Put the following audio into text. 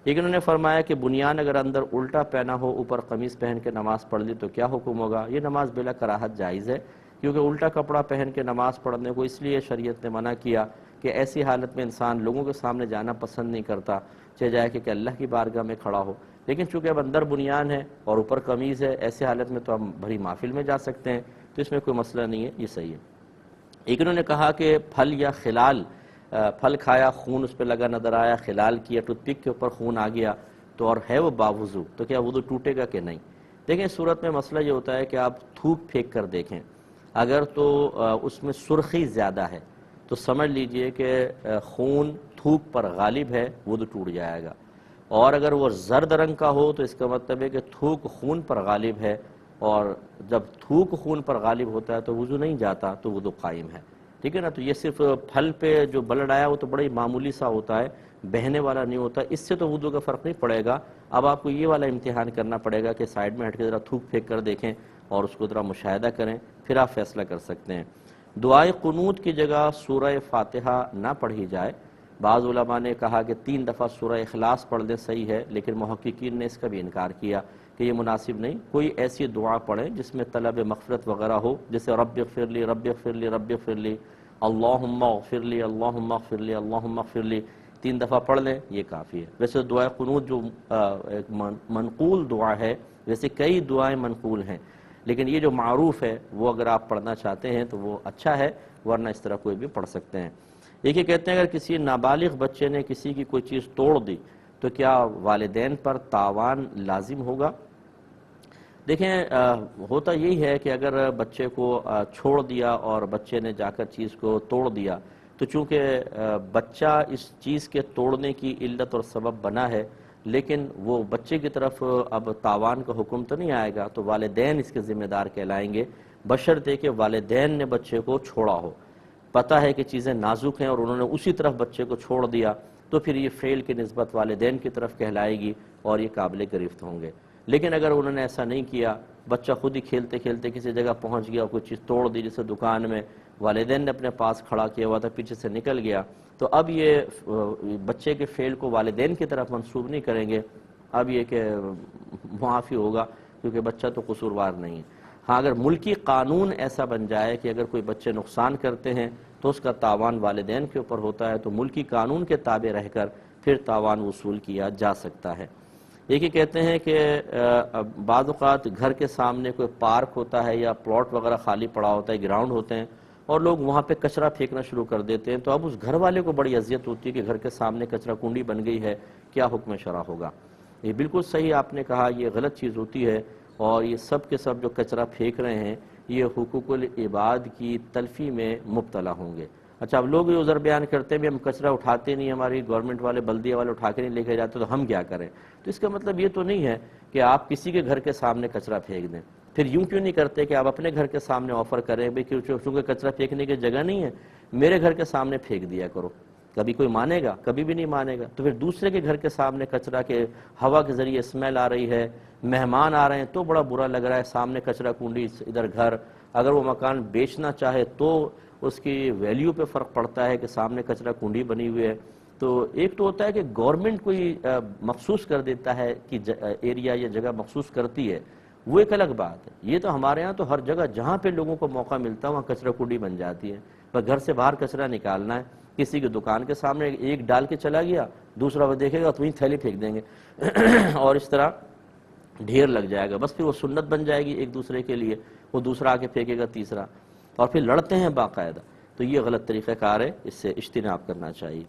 لیکن انہوں نے فرمایا کہ بنیان اگر اندر الٹا پہنا ہو، اوپر قمیص پہن کے نماز پڑھ لی تو کیا حکم ہوگا؟ یہ نماز بلا کراہت جائز ہے، کیونکہ الٹا کپڑا پہن کے نماز پڑھنے کو اس لیے شریعت نے منع کیا کہ ایسی حالت میں انسان لوگوں کے سامنے جانا پسند نہیں کرتا، چاہے جائے کہ اللہ کی بارگاہ میں کھڑا ہو۔ لیکن چونکہ اب اندر بنیان ہے اور اوپر قمیض ہے، ایسی حالت میں تو ہم بھری محفل میں جا سکتے ہیں، تو اس میں کوئی مسئلہ نہیں ہے، یہ صحیح ہے۔ ایک انہوں نے کہا کہ پھل یا خلال، پھل کھایا، خون اس پہ لگا نظر آیا، خلال کیا، ٹوتھ پک کے اوپر خون آ گیا تو اور ہے وہ باوضو، تو کیا وضو ٹوٹے گا کہ نہیں؟ دیکھیں اس صورت میں مسئلہ یہ ہوتا ہے کہ آپ تھوک پھینک کر دیکھیں، اگر تو اس میں سرخی زیادہ ہے تو سمجھ لیجئے کہ خون تھوک پر غالب ہے، وضو ٹوٹ جائے گا، اور اگر وہ زرد رنگ کا ہو تو اس کا مطلب ہے کہ تھوک خون پر غالب ہے، اور جب تھوک خون پر غالب ہوتا ہے تو وضو نہیں جاتا، تو وضو قائم ہے، ٹھیک ہے نا؟ تو یہ صرف پھل پہ جو بلڈ آیا وہ تو بڑی معمولی سا ہوتا ہے، بہنے والا نہیں ہوتا، اس سے تو وضو کا فرق نہیں پڑے گا۔ اب آپ کو یہ والا امتحان کرنا پڑے گا کہ سائیڈ میں ہٹ کے ذرا تھوک پھینک کر دیکھیں اور اس کو ذرا مشاہدہ کریں، پھر آپ فیصلہ کر سکتے ہیں۔ دعائے قنوت کی جگہ سورہ فاتحہ نہ پڑھی جائے۔ بعض علماء نے کہا کہ 3 دفعہ سورہ اخلاص پڑھ لیں صحیح ہے، لیکن محققین نے اس کا بھی انکار کیا کہ یہ مناسب نہیں، کوئی ایسی دعا پڑھیں جس میں طلب مغفرت وغیرہ ہو، جیسے رب اغفر لی رب اغفر لی رب اغفر لی، اللہم اغفر لی اللہم اغفر لی اللہم اغفر لی، 3 دفعہ پڑھ لیں، یہ کافی ہے۔ ویسے دعائے قنوت جو ایک منقول دعا ہے، ویسے کئی دعائیں منقول ہیں، لیکن یہ جو معروف ہے وہ اگر آپ پڑھنا چاہتے ہیں تو وہ اچھا ہے، ورنہ اس طرح کوئی بھی پڑھ سکتے ہیں۔ یہ کہتے ہیں اگر کسی نابالغ بچے نے کسی کی کوئی چیز توڑ دی تو کیا والدین پر تاوان لازم ہوگا؟ دیکھیں ہوتا یہی ہے کہ اگر بچے کو چھوڑ دیا اور بچے نے جا کر چیز کو توڑ دیا تو چونکہ بچہ اس چیز کے توڑنے کی علت اور سبب بنا ہے، لیکن وہ بچے کی طرف اب تاوان کا حکم تو نہیں آئے گا، تو والدین اس کے ذمہ دار کہلائیں گے، بشرطے کہ والدین نے بچے کو چھوڑا ہو، پتہ ہے کہ چیزیں نازک ہیں اور انہوں نے اسی طرف بچے کو چھوڑ دیا، تو پھر یہ فعل کی نسبت والدین کی طرف کہلائے گی اور یہ قابل گرفت ہوں گے۔ لیکن اگر انہوں نے ایسا نہیں کیا، بچہ خود ہی کھیلتے کھیلتے کسی جگہ پہنچ گیا اور کوئی چیز توڑ دی، جیسے دکان میں والدین نے اپنے پاس کھڑا کیا ہوا تھا، پیچھے سے نکل گیا، تو اب یہ بچے کے فعل کو والدین کی طرف منسوب نہیں کریں گے، اب یہ کہ معافی ہوگا کیونکہ بچہ تو قصوروار نہیں ہے۔ ہاں اگر ملکی قانون ایسا بن جائے کہ اگر کوئی بچے نقصان کرتے ہیں تو اس کا تاوان والدین کے اوپر ہوتا ہے، تو ملکی قانون کے تابع رہ کر پھر تاوان وصول کیا جا سکتا ہے۔ یہ کہتے ہیں کہ بعض اوقات گھر کے سامنے کوئی پارک ہوتا ہے یا پلاٹ وغیرہ خالی پڑا ہوتا ہے، گراؤنڈ ہوتے ہیں، اور لوگ وہاں پہ کچرا پھینکنا شروع کر دیتے ہیں، تو اب اس گھر والے کو بڑی اذیت ہوتی ہے کہ گھر کے سامنے کچرا کنڈی بن گئی ہے، کیا حکم شرع ہوگا؟ یہ بالکل صحیح آپ نے کہا، یہ غلط چیز ہوتی ہے، اور یہ سب کے سب جو کچرا پھینک رہے ہیں یہ حقوق العباد کی تلفی میں مبتلا ہوں گے۔ اچھا اب لوگ یہ عذر بیان کرتے ہیں بھی ہم کچرا اٹھاتے نہیں، ہماری گورنمنٹ والے بلدیہ والے اٹھا کے نہیں لے کے جاتے تو ہم کیا کریں؟ تو اس کا مطلب یہ تو نہیں ہے کہ آپ کسی کے گھر کے سامنے کچرا پھینک دیں، پھر یوں کیوں نہیں کرتے کہ آپ اپنے گھر کے سامنے آفر کریں بھی چونکہ کچرا پھینکنے کی جگہ نہیں ہے، میرے گھر کے سامنے پھینک دیا کرو، کبھی کوئی مانے گا؟ کبھی بھی نہیں مانے گا۔ تو پھر دوسرے کے گھر کے سامنے کچرا کے ہوا کے ذریعے اسمیل آ رہی ہے، مہمان آ رہے ہیں تو بڑا برا لگ رہا ہے، سامنے کچرا کنڈی ادھر گھر، اگر وہ مکان بیچنا چاہے تو اس کی ویلیو پہ فرق پڑتا ہے کہ سامنے کچرا کنڈی بنی ہوئی ہے۔ تو ایک تو ہوتا ہے کہ گورنمنٹ کوئی مخصوص کر دیتا ہے کہ ایریا یا جگہ مخصوص کرتی ہے، وہ ایک الگ بات ہے، یہ تو ہمارے ہاں تو ہر جگہ جہاں پہ لوگوں کو موقع ملتا ہے وہاں کچرا کنڈی بن جاتی ہے، پر گھر سے باہر کچرا نکالنا ہے، کسی کی دکان کے سامنے ایک ڈال کے چلا گیا، دوسرا وہ دیکھے گا تو وہیں تھیلی پھینک دیں گے اور اس طرح ڈھیر لگ جائے گا، بس پھر وہ سنت بن جائے گی ایک دوسرے کے لیے، وہ دوسرا آ کے پھینکے گا تیسرا، اور پھر لڑتے ہیں باقاعدہ، تو یہ غلط طریقہ کار ہے، اس سے اجتناب کرنا چاہیے۔